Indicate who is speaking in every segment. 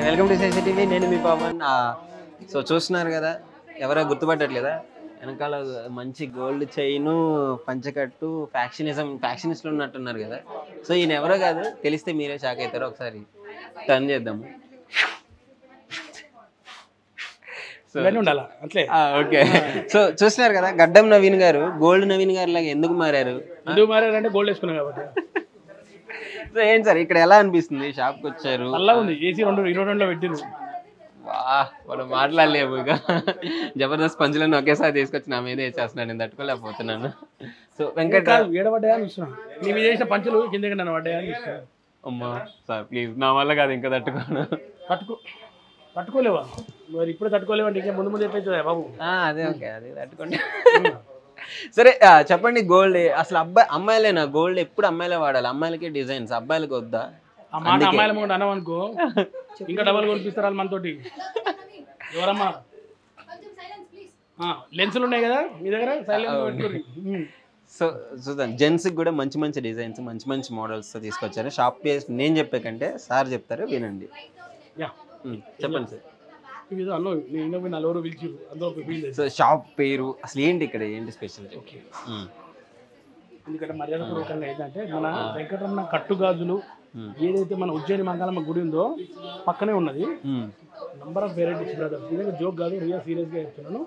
Speaker 1: Welcome to CCTV. నేను మీ Pawan. So చూస్తున్నారు కదా, ఎవరో గుర్తుపట్టట్లేదా? వెనకాల మంచి గోల్డ్ చైను, పంచకట్టు, ఫ్యాక్షనిస్ట్లు ఉన్నట్టున్నారు కదా. సో ఈయన ఎవరో కాదు, తెలిస్తే మీరే షాక్ అవుతారు. ఒకసారి టర్న్ చేద్దాము. ఓకే, సో చూస్తున్నారు కదా, గడ్డం నవీన్ గారు గోల్డ్ నవీన్ గారు లాగా ఎందుకు మారారు?
Speaker 2: అంటే గోల్డ్ వేసుకున్నాం కాబట్టి.
Speaker 1: సో ఏంటి సార్, ఇక్కడ ఎలా అనిపిస్తుంది? షాప్కి వచ్చారు,
Speaker 2: అలా ఉంది, ఏసీ 22లో పెట్టింది.
Speaker 1: మనం మాట్లాడలేము ఇక. జబర్దస్త్ పంచులను ఒకేసారి తీసుకొచ్చి నా మీద వేసేస్తున్నాను, నేను తట్టుకోలేకపోతున్నాను. సో వెంకట
Speaker 2: ఏడబడ్డాయా అని ఇస్తున్నా, నీ మీద చేసిన పంచులు కిందకి నన్ను పడ్డాయా అని ఇస్తున్నా.
Speaker 1: అమ్మా సార్ ప్లీజ్, నా వల్ల కాదు ఇంకా తట్టుకోను.
Speaker 2: తట్టుకోలేవా మరి? ఇప్పుడు తట్టుకోలేవండి, ఇంకా ముందు చెప్పేదా బాబు?
Speaker 1: అదే ఓకే, అదే తట్టుకోండి. సరే చెప్పండి, గోల్డ్ అసలు అమ్మాయిలేనా గోల్డ్? ఎప్పుడు అమ్మాయిలే వాడాలి, అమ్మాయిలకి డిజైన్స్, అబ్బాయిలకి వద్దా?
Speaker 2: అమ్మాయిల ముందు అన్నాం అనుకో, ఇంకా డబల్ కొనిపిస్తారు మనతోటి. ఎవరమ్మా లెన్సులు ఉన్నాయి కదా మీ దగ్గర, సైలెంట్.
Speaker 1: సో చూద్దాం, జెంట్స్కి కూడా మంచి మంచి డిజైన్స్, మంచి మంచి మోడల్స్తో తీసుకొచ్చారు. షాప్ పేరు నేను చెప్పే కంటే సార్ చెప్తారు, వినండి. చెప్పండి సార్. సో షాప్ పేరు అసలు ఏంటి, ఇక్కడ ఏంటి స్పెషల్?
Speaker 2: ఎందుకంటే మర్యాదపూర్వకంగా ఏంటంటే, మన వెంకటరమణ కట్టుగాజులు ఏదైతే మన ఉజ్జయిని మంగళమ్మ గుడి ఉందో పక్కనే ఉన్నది. నంబర్ ఆఫ్ వెరైటీస్ బ్రదర్, ఇదే జోక్ కాదు, రియల్ సీరియస్గా చెప్తున్నాను.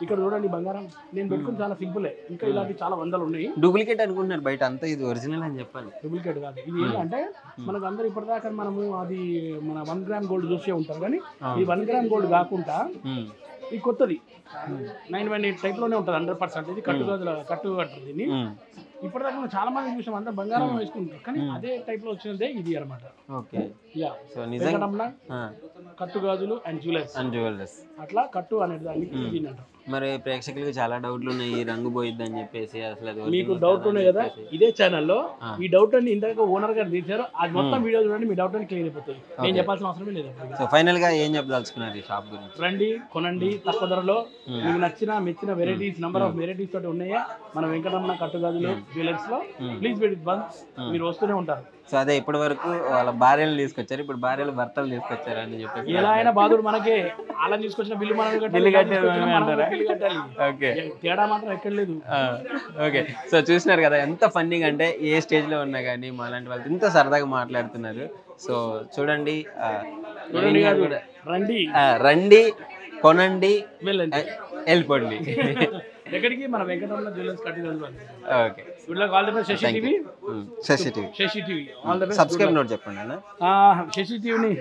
Speaker 2: ఇక్కడ చూడండి, బంగారం నేను పెట్టుకుని చాలా సింపులే, ఇంకా ఇలాంటి చాలా వందలు ఉన్నాయి.
Speaker 1: డూప్లికేట్ అనుకుంటున్నారు బయట అంతా, ఇది ఒరిజినల్ అని చెప్పాలి.
Speaker 2: డూప్లికేట్ కాదు, ఇది ఏంటంటే మనకు అందరూ ఇప్పటిదాకా మనము అది మన 1 గ్రామ్ గోల్డ్ చూసే ఉంటాం, కానీ ఈ 1 గ్రామ్ గోల్డ్ కాకుండా ఇది కొత్తది 918 టైప్ లోనే ఉంటుంది, 100%. ఇది కట్టు కట్టు దీన్ని ఇప్పటిదాకా మనం చాలా మంది చూసాం, అంతా బంగారం వేసుకుంటారు, కానీ అదే టైప్ లో వచ్చినదే ఇది అనమాట. కట్టు గాజులు అండ్ జ్యువెలర్స్, అట్లా కట్టు అనేది దానికి.
Speaker 1: మరి ప్రేక్షకులకు చాలా డౌట్లు ఉన్నాయి, రంగు పోయిద్ది అని చెప్పేసి. అసలు
Speaker 2: మీకు డౌట్ ఉన్నాయి కదా, ఇదే ఛానల్లో ఈ డౌట్ అన్ని ఇంతగా ఓనర్ గారు తీశారు, అది మొత్తం వీడియో చూడండి, మీ డౌట్ అని క్లియర్ అయిపోతుంది. నేను చెప్పాల్సిన అవసరమే లేదు.
Speaker 1: సో ఫైనల్ గా ఏం చెప్పదలుచుకున్నారు ఈ షాప్ గురించి?
Speaker 2: రండి, కొనండి, తక్కువ ధరలో. మీకు మెచ్చిన వెరైటీస్, నంబర్ ఆఫ్ వెరైటీస్ తోటి ఉన్నాయా మన వెంకటరమణ కట్టుగాజులు జ్యువెలర్స్ లో. ప్లీజ్ విజిట్ వన్స్, మీరు వస్తూనే ఉంటారు.
Speaker 1: సో అదే ఇప్పటి వరకు వాళ్ళ భార్యలు తీసుకొచ్చారు, ఇప్పుడు భార్యలు భర్తలు తీసుకొచ్చారు అని చెప్పి.
Speaker 2: ఎలా అయినా బాధుడు మనకే, అలా తీసుకొచ్చిన బిల్లు మనం కట్టాలి.
Speaker 1: ఓకే,
Speaker 2: తేడా మాత్రం ఎక్కడ లేదు.
Speaker 1: ఓకే, సో చూసినారు కదా ఎంత ఫన్నీగా అంటే, ఏ స్టేజ్ లో ఉన్నా కానీ మాలాంటి వాళ్ళు ఇంత సరదాగా మాట్లాడుతున్నారు. సో చూడండి, రండి, కొనండి, వెళ్ళిపోండి.
Speaker 2: ఎక్కడికి? మన వెంకటరమణ జ్యువెలర్స్ కట్టుగాజులు.
Speaker 1: Okay,
Speaker 2: Sasi TV
Speaker 1: subscribe note చెప్పండి అన్న.
Speaker 2: శశి టీవీని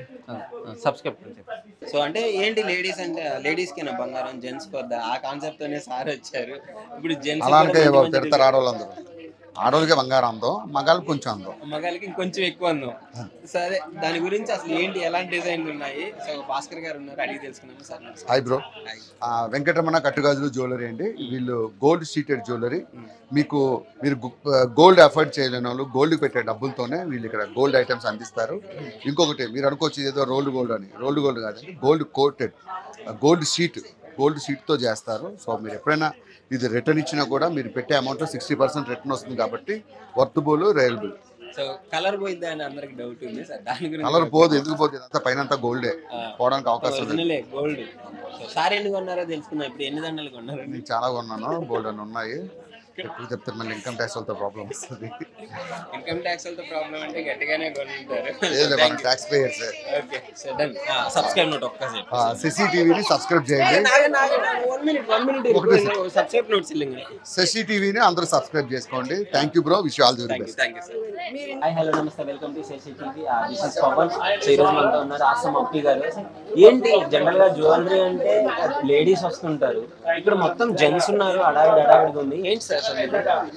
Speaker 1: సబ్స్క్రైబ్ చెప్పండి. సో అంటే ఏంటి, లేడీస్ అంటే లేడీస్ కి బంగారం, జెంట్స్ కొద్దా, ఆ కాన్సెప్ట్ తోనే సార్ వచ్చారు. ఇప్పుడు జెంట్స్
Speaker 3: ఆడోళ్ళకి బంగారం అందో, మగాళ్ళకి కొంచెం అందో,
Speaker 1: మగాళ్ళకి ఇంకొంచెం ఎక్కువ అందో. సరే, దాని గురించి అసలు ఏంటి, ఎలాంటి డిజైన్లు ఉన్నాయి? సో భాస్కర్ గారు ఉన్నారు, అడిగి తెలుసుకున్నాము సార్.
Speaker 3: హాయ్ బ్రో, వెంకటరమణ కట్టుగాజులు జ్యువెలరీ అండి. వీళ్ళు గోల్డ్ షీటెడ్ జ్యువెలరీ. మీరు గోల్డ్ అఫోర్డ్ చేయలేని వాళ్ళు గోల్డ్ పెట్టే డబ్బులతోనే వీళ్ళు ఇక్కడ గోల్డ్ ఐటమ్స్ అందిస్తారు. ఇంకొకటి మీరు అనుకోవచ్చు ఏదో రోల్డ్ గోల్డ్ అని, రోల్డ్ గోల్డ్ కాదండి, గోల్డ్ కోటెడ్ గోల్డ్ షీట్తో చేస్తారు. సో మీరు ఎప్పుడైనా ఇది రిటర్న్ ఇచ్చినా కూడా మీరు పెట్టే అమౌంట్లో 60% రిటర్న్ వస్తుంది, కాబట్టి వర్తబుల్, రేయబుల్.
Speaker 1: సో కలర్ పోయిద్దా అని అందరికి డౌట్ ఉంది సార్, దాని గురించి.
Speaker 3: కలర్ పోదు, ఎందుకు పోదు? అంతా పైన అంతా గోల్డే, పోవడానికి అవకాశం ఉంది.
Speaker 1: గోల్డ్. సార్ ఎన్ని కొన్నారో తెలుసుకుందాం. ఇప్పుడు ఎన్ని దండలు కొన్నారు?
Speaker 3: నేను చాలా కొన్నాను, గోల్డ్ అని ఉన్నాయి. ఎప్పుడు చెప్తారు మళ్ళీ ఇన్కమ్ ట్యాక్స్ వాళ్ళతో ప్రాబ్లం వస్తుంది.
Speaker 1: ఇన్కమ్ ట్యాక్స్ వాళ్ళతో ప్రాబ్లం అంటే గట్టిగానే కొంటారు.
Speaker 3: మనం tax payers.
Speaker 1: Okay, so done. Subscribe note ఒక్కసారి
Speaker 3: శశి టీవీని సబ్స్క్రైబ్ చేయండి.
Speaker 1: 1 minute సబ్స్క్రైబ్ నోట్ సిల్లింగ్.
Speaker 3: శశి టీవీని అందరూ సబ్స్క్రైబ్ చేసుకోండి. Thank you bro, wish you all the best.
Speaker 1: Thank you sir. Hi, hello, నమస్తే, welcome to Shashi TV. This is Pavan. So ఈరోజు మనతో ఉన్నారు ఆసమ్ అప్పి గారు. ఏంటి జనరల్ గా జ్యువెలరీ అంటే లేడీస్ వస్తుంటారు, ఇక్కడ మొత్తం జెంట్స్ ఉన్నారు, అడావిడిగా ఉంది. ఏంటి sir?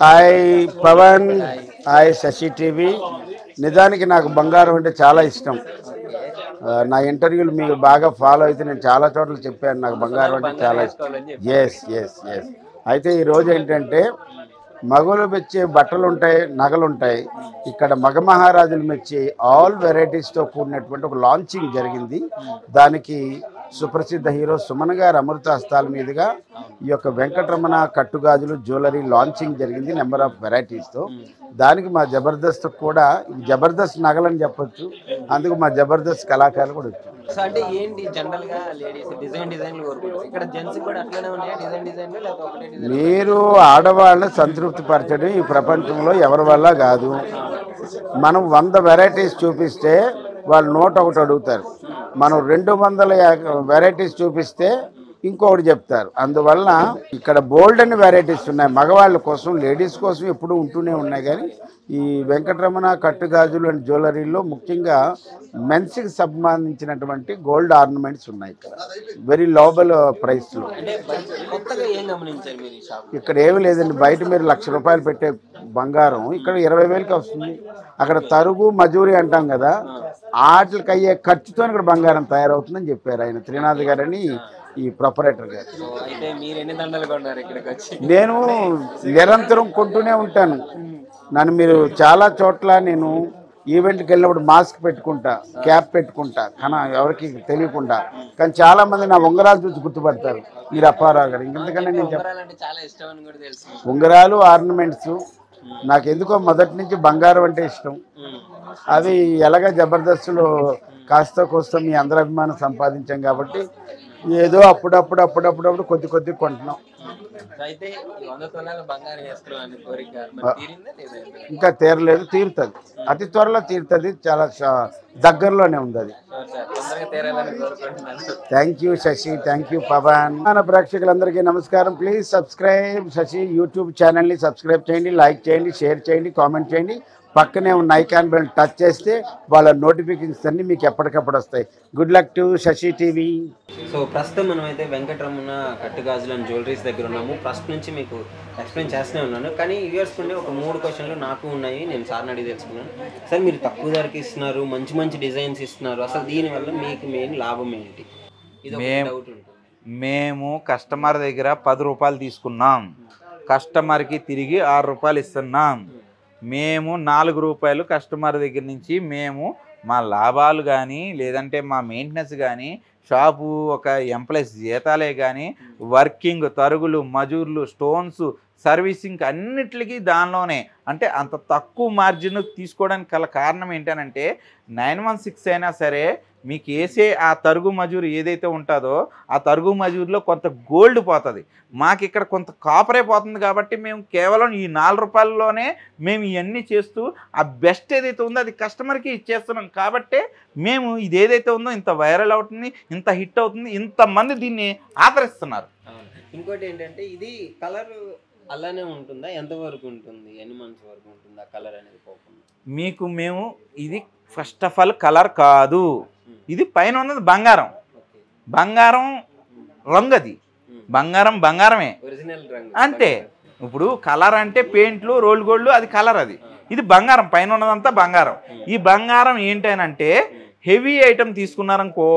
Speaker 4: Hi Pavan, hi Sashi TV. నిజానికి నాకు బంగారం అంటే చాలా ఇష్టం. నా ఇంటర్వ్యూలు మీరు బాగా ఫాలో అయితే నేను చాలా చోట్ల చెప్పాను, నాకు బంగారం అంటే చాలా ఇష్టం. ఎస్. అయితే ఈరోజు ఏంటంటే, మగలు మెచ్చే బట్టలు ఉంటాయి, నగలు ఉంటాయి. ఇక్కడ మగ మహారాజులు మెచ్చే ఆల్ వెరైటీస్తో కూడినటువంటి ఒక లాంచింగ్ జరిగింది. దానికి సుప్రసిద్ధ హీరో సుమన్ గారు అమృత హస్తాల మీదుగా ఈ యొక్క వెంకటరమణ కట్టుగాజులు జ్యువెలరీ లాంచింగ్ జరిగింది, నెంబర్ ఆఫ్ వెరైటీస్తో. దానికి మా జబర్దస్త్ కూడా, జబర్దస్త్ నగలని చెప్పొచ్చు, అందుకు మా జబర్దస్త్ కళాకారులు కూడా వచ్చారు.
Speaker 1: సో అంటే ఏంటి జనరల్ గా లేడీస్ డిజైన్లు కోరుకుంటారు, ఇక్కడ జెంట్స్ కూడా అట్లనే ఉన్నాయా డిజైన్లు లేకపోతే ఒకటే డిజైన్?
Speaker 4: మీరు ఆడవాళ్ళని సంతృప్తి పరచడం ఈ ప్రపంచంలో ఎవరి వల్ల కాదు. మనం 100 వెరైటీస్ చూపిస్తే వాళ్ళు 101 అడుగుతారు. మనం 200 వెరైటీస్ చూపిస్తే ఇంకొకటి చెప్తారు. అందువల్ల ఇక్కడ బోల్డ్ అని వెరైటీస్ ఉన్నాయి. మగవాళ్ళ కోసం, లేడీస్ కోసం ఎప్పుడూ ఉంటూనే ఉన్నాయి. కానీ ఈ వెంకటరమణ కట్టుగాజులు అండ్ జ్యువెలరీలో ముఖ్యంగా మెన్స్కి సంబంధించినటువంటి గోల్డ్ ఆర్నమెంట్స్ ఉన్నాయి. ఇక్కడ వెరీ లోబల్ ప్రైస్లో. ఇక్కడ ఏమి లేదండి, బయట మీరు ₹1,00,000 పెట్టే బంగారం ఇక్కడ 20,000కి వస్తుంది. అక్కడ తరుగు మజూరి అంటాం కదా, వాటికి అయ్యే ఖర్చుతో ఇక్కడ బంగారం తయారవుతుందని చెప్పారు ఆయన త్రినాథ్ గారని, ఈ ప్రొపరేటర్ గారు. నేను నిరంతరం కొంటూనే ఉంటాను. నన్ను మీరు చాలా చోట్ల నేను ఈవెంట్కి వెళ్ళినప్పుడు మాస్క్ పెట్టుకుంటా, క్యాప్ పెట్టుకుంటా, కానీ ఎవరికి తెలియకుండా. కానీ చాలా మంది నా ఉంగరాలు చూసి గుర్తుపడతారు, మీరు అప్పారావు గారు. ఇంకెందుకంటే నేను ఉంగరాలు ఆర్నమెంట్స్ నాకు ఎందుకో మొదటి నుంచి బంగారం అంటే ఇష్టం. అది ఎలాగ జబర్దస్త్లో కాస్త కోస్త మీ అందరి అభిమానం సంపాదించాం కాబట్టి ఏదో అప్పుడప్పుడు కొద్ది కొంటున్నాం. ఇంకా తీరలేదు, తీరుతుంది, అతి త్వరలో తీరుతుంది, చాలా దగ్గరలోనే ఉంది అది. Thank you Sashi, thank you Pavan. మన ప్రేక్షకులందరికీ నమస్కారం. ప్లీజ్ సబ్స్క్రైబ్ శశి యూట్యూబ్ ఛానల్ని సబ్స్క్రైబ్ చేయండి, లైక్ చేయండి, షేర్ చేయండి, కామెంట్ చేయండి. పక్కనే ఉన్న ఐకాన్ బెల్ టచ్ చేస్తే వాళ్ళ నోటిఫికేషన్స్ అన్నీ మీకు ఎప్పటికప్పుడు వస్తాయి. Good luck to Shashi TV.
Speaker 1: So ప్రస్తుతం మనం అయితే వెంకటరమణ కట్టుగాజులు అండ్ జ్యువెలరీస్ దగ్గర ఉన్నాము. ఫస్ట్ నుంచి మీకు ఎక్స్ప్లెయిన్ చేస్తూనే ఉన్నాను, కానీ వ్యూవర్స్ ఉండే ఒక 3 క్వశ్చన్లు నాకు ఉన్నాయి, నేను సార్ని అడిగి తెలుసుకున్నాను. సార్, మీరు తక్కువ ధరకి ఇస్తున్నారు, మంచి డిజైన్స్ ఇస్తున్నారు, అసలు దీనివల్ల మీకు మెయిన్ లాభం ఏంటి? ఇది డౌట్ ఉంటుంది.
Speaker 5: మేము కస్టమర్ దగ్గర ₹10 తీసుకున్నాం, కస్టమర్కి తిరిగి ₹6 ఇస్తున్నాం. మేము ₹4 కస్టమర్ దగ్గర నుంచి మేము మా లాభాలు కానీ లేదంటే మా మెయింటెనెన్స్ కానీ షాపు ఒక ఎంప్లాయీస్ జీతాలే కానీ వర్కింగ్ తరుగులు మజూర్లు స్టోన్స్ సర్వీసింగ్ అన్నిటికీ దానిలోనే. అంటే అంత తక్కువ మార్జిన్ తీసుకోవడానికి గల కారణం ఏంటనంటే 916 అయినా సరే మీకు వేసే ఆ తరుగు మజూరు ఏదైతే ఉంటుందో ఆ తరుగు మజూరులో కొంత గోల్డ్ పోతుంది, మాకు ఇక్కడ కొంత కాపరే పోతుంది. కాబట్టి మేము కేవలం ఈ ₹4లోనే మేము ఇవన్నీ చేస్తూ ఆ బెస్ట్ ఏదైతే ఉందో అది కస్టమర్కి ఇచ్చేస్తున్నాం. కాబట్టి మేము ఇది ఏదైతే ఉందో ఇంత వైరల్ అవుతుంది, ఇంత హిట్ అవుతుంది, ఇంతమంది దీన్ని ఆదరిస్తున్నారు.
Speaker 1: ఇంకోటి ఏంటంటే ఇది కలర్ అలానే ఉంటుందా, ఎంతవరకు ఉంటుంది, ఎన్ని మంత్స్ వరకు ఉంటుంది ఆ కలర్ అనేది పోకుండా?
Speaker 5: మీకు మేము ఇది ఫస్ట్ ఆఫ్ ఆల్ కలర్ కాదు, ఇది పైన ఉన్నది బంగారం, బంగారం రంగు, అది బంగారమే
Speaker 1: ఒరిజినల్ రంగు
Speaker 5: అంటే. ఇప్పుడు కలర్ అంటే పెయింట్లు రోల్ గోల్డ్ అది కలర్, అది ఇది బంగారం, పైన ఉన్నదంతా బంగారం. ఈ బంగారం ఏంటంటే హెవీ ఐటమ్ తీసుకున్నారనుకో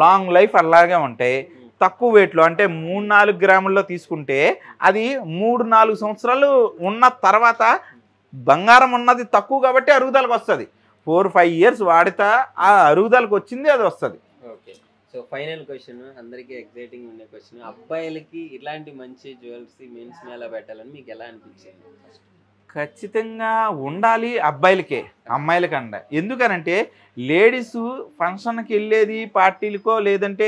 Speaker 5: లాంగ్ లైఫ్ అలాగే ఉంటాయి. తక్కువ వెయిట్లో అంటే 3-4 గ్రాముల్లో తీసుకుంటే అది 3-4 సంవత్సరాలు ఉన్న తర్వాత బంగారం ఉన్నది తక్కువ కాబట్టి అరుగుదలకు వస్తుంది. 4-5 ఇయర్స్ వాడితే ఆ అరుగుదలకు వచ్చింది అది వస్తుంది.
Speaker 1: ఓకే. సో ఫైనల్ క్వశ్చన్, అందరికీ ఎగ్జైటింగ్ ఉండే క్వశ్చన్, అబ్బాయిలకి ఇలాంటి మంచి జ్యువెలరీ మెన్స్ మేళ పెట్టాలని మీకు ఎలా అనిపించింది?
Speaker 5: ఖచ్చితంగా ఉండాలి అబ్బాయిలకే, అమ్మాయిలకండ. ఎందుకనంటే లేడీస్ ఫంక్షన్కి వెళ్ళేది పార్టీలకో లేదంటే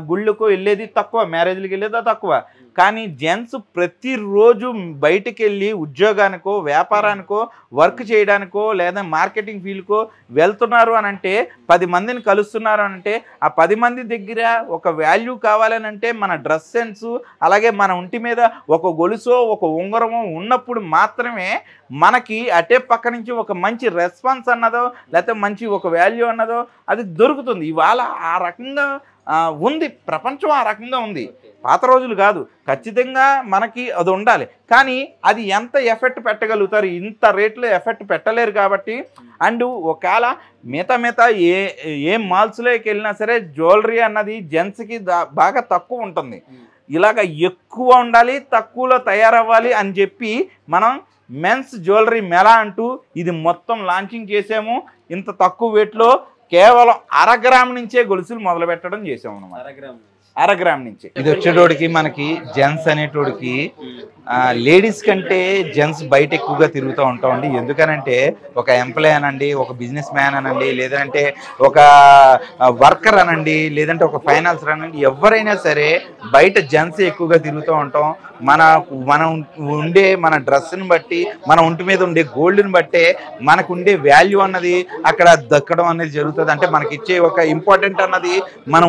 Speaker 5: గుళ్ళకో వెళ్ళేది తక్కువ, మ్యారేజ్లకి వెళ్ళేది తక్కువ. కానీ జెంట్స్ ప్రతిరోజు బయటికి వెళ్ళి ఉద్యోగానికో వ్యాపారానికో వర్క్ చేయడానికో లేదా మార్కెటింగ్ ఫీల్డ్కో వెళ్తున్నారు అని అంటే 10 మందిని కలుస్తున్నారు అంటే ఆ 10 మంది దగ్గర ఒక వాల్యూ కావాలని అంటే మన డ్రెస్ సెన్స్ అలాగే మన ఒంటి మీద ఒక గొలుసో ఒక ఉంగరమో ఉన్నప్పుడు మాత్రమే మనకి అటే పక్క నుంచి ఒక మంచి రెస్పాన్స్ అన్నదో లేకపోతే మంచి ఒక వాల్యూ అన్నదో అది దొరుకుతుంది. ఇవాళ ఆ రకంగా ఉంది ప్రపంచం, ఆ రకంగా ఉంది. పాత రోజులు కాదు, ఖచ్చితంగా మనకి అది ఉండాలి. కానీ అది ఎంత ఎఫెక్ట్ పెట్టగలుగుతారు, ఇంత రేట్లో ఎఫెక్ట్ పెట్టలేరు కాబట్టి. అండ్ ఒకవేళ మిగతా ఏ మాల్స్లోకి వెళ్ళినా సరే జ్యువెలరీ అన్నది జెంట్స్కి బాగా తక్కువ ఉంటుంది. ఇలాగ ఎక్కువ ఉండాలి, తక్కువలో తయారవ్వాలి అని చెప్పి మనం మెన్స్ జ్యువెలరీ మేళా అంటూ ఇది మొత్తం లాంచింగ్ చేసాము. ఇంత తక్కువ వెయిట్లో కేవలం 1/2 గ్రామ్ నుంచే గొలుసులు మొదలు పెట్టడం చేసాము అన్నమాట. 1/2 గ్రామ్ నుంచి ఇది వచ్చేటోడికి మనకి జెంట్స్ అనేటోడికి లేడీస్ కంటే జెంట్స్ బయట ఎక్కువగా తిరుగుతూ ఉంటామండి. ఎందుకనంటే ఒక ఎంప్లాయ్ అనండి, ఒక బిజినెస్ మ్యాన్ అనండి, లేదంటే ఒక వర్కర్ అనండి, లేదంటే ఒక ఫైనాన్సర్ అనండి, ఎవరైనా సరే బయట జెంట్స్ ఎక్కువగా తిరుగుతూ ఉంటాం. మనం ఉండే మన డ్రెస్ని బట్టి, మన ఒంటి మీద ఉండే గోల్డ్ని బట్టే మనకు ఉండే వాల్యూ అన్నది అక్కడ దక్కడం అనేది జరుగుతుంది. అంటే మనకి ఇచ్చే ఒక ఇంపార్టెంట్ అన్నది మనం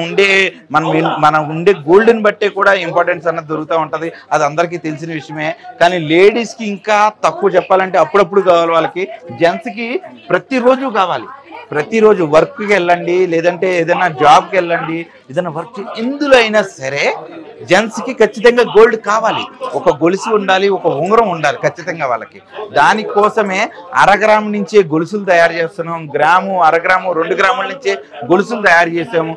Speaker 5: ఉండే గోల్డ్ని బట్టే కూడా ఇంపార్టెన్స్ అన్నది దొరుకుతూ ఉంటుంది. అది అందరికీ తెలిసిన విషయమే. కానీ లేడీస్కి ఇంకా తక్కువ చెప్పాలంటే అప్పుడప్పుడు కావాలి. వాళ్ళకి జెంట్స్కి ప్రతిరోజు కావాలి. ప్రతిరోజు వర్క్కి వెళ్ళండి, లేదంటే ఏదైనా జాబ్కి వెళ్ళండి, ఏదైనా వర్క్ ఎందులో అయినా సరే జెంట్స్కి ఖచ్చితంగా గోల్డ్ కావాలి. ఒక గొలుసు ఉండాలి, ఒక ఉంగరం ఉండాలి ఖచ్చితంగా వాళ్ళకి. దానికోసమే అరగ్రాము నుంచే గొలుసులు తయారు చేస్తున్నాం. గ్రాము, అరగ్రాము, 2 గ్రాముల నుంచే గొలుసులు తయారు చేసాము.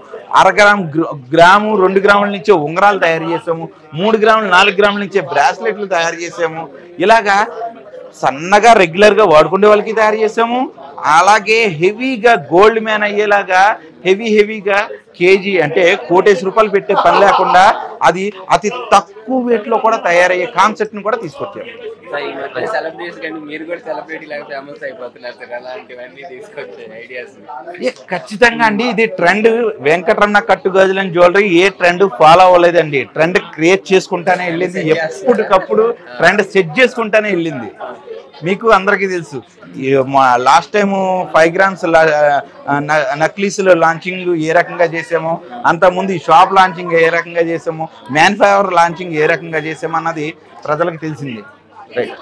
Speaker 5: గ్రాము 2 గ్రాముల నుంచే ఉంగరాలు తయారు చేసాము. 3 గ్రాములు 4 గ్రాముల నుంచే బ్రాస్లెట్లు తయారు చేసాము. ఇలాగా సన్నగా రెగ్యులర్గా వాడుకునే వాళ్ళకి తయారు చేసాము. అలాగే హెవీగా గోల్డ్ మ్యాన్ అయ్యేలాగా హెవీగా కేజీ అంటే ₹1,00,00,000 పెట్టే పని లేకుండా అది అతి తక్కువ వెయిట్లో కూడా తయారయ్యే కాన్సెప్ట్ని కూడా తీసుకొచ్చాము. ఖచ్చితంగా అండి, ఇది ట్రెండ్. వెంకటరమణ కట్టుగాజులు అండ్ జ్యువెలరీ ఏ ట్రెండ్ ఫాలో అవ్వలేదండి. ట్రెండ్ క్రియేట్ చేసుకుంటానే వెళ్ళింది. ఎప్పటికప్పుడు ట్రెండ్ సెట్ చేసుకుంటానే వెళ్ళింది. మీకు అందరికీ తెలుసు, లాస్ట్ టైము 5 గ్రామ్స్ నక్లీసులు లాంచింగ్ ఏ రకంగా చేసామో, అంతకుముందు ఈ షాప్ లాంచింగ్ ఏ రకంగా చేసామో, మ్యానుఫ్యాక్చర్ లాంచింగ్ ఏ రకంగా చేసామో అన్నది ప్రజలకు తెలిసింది. రైట్.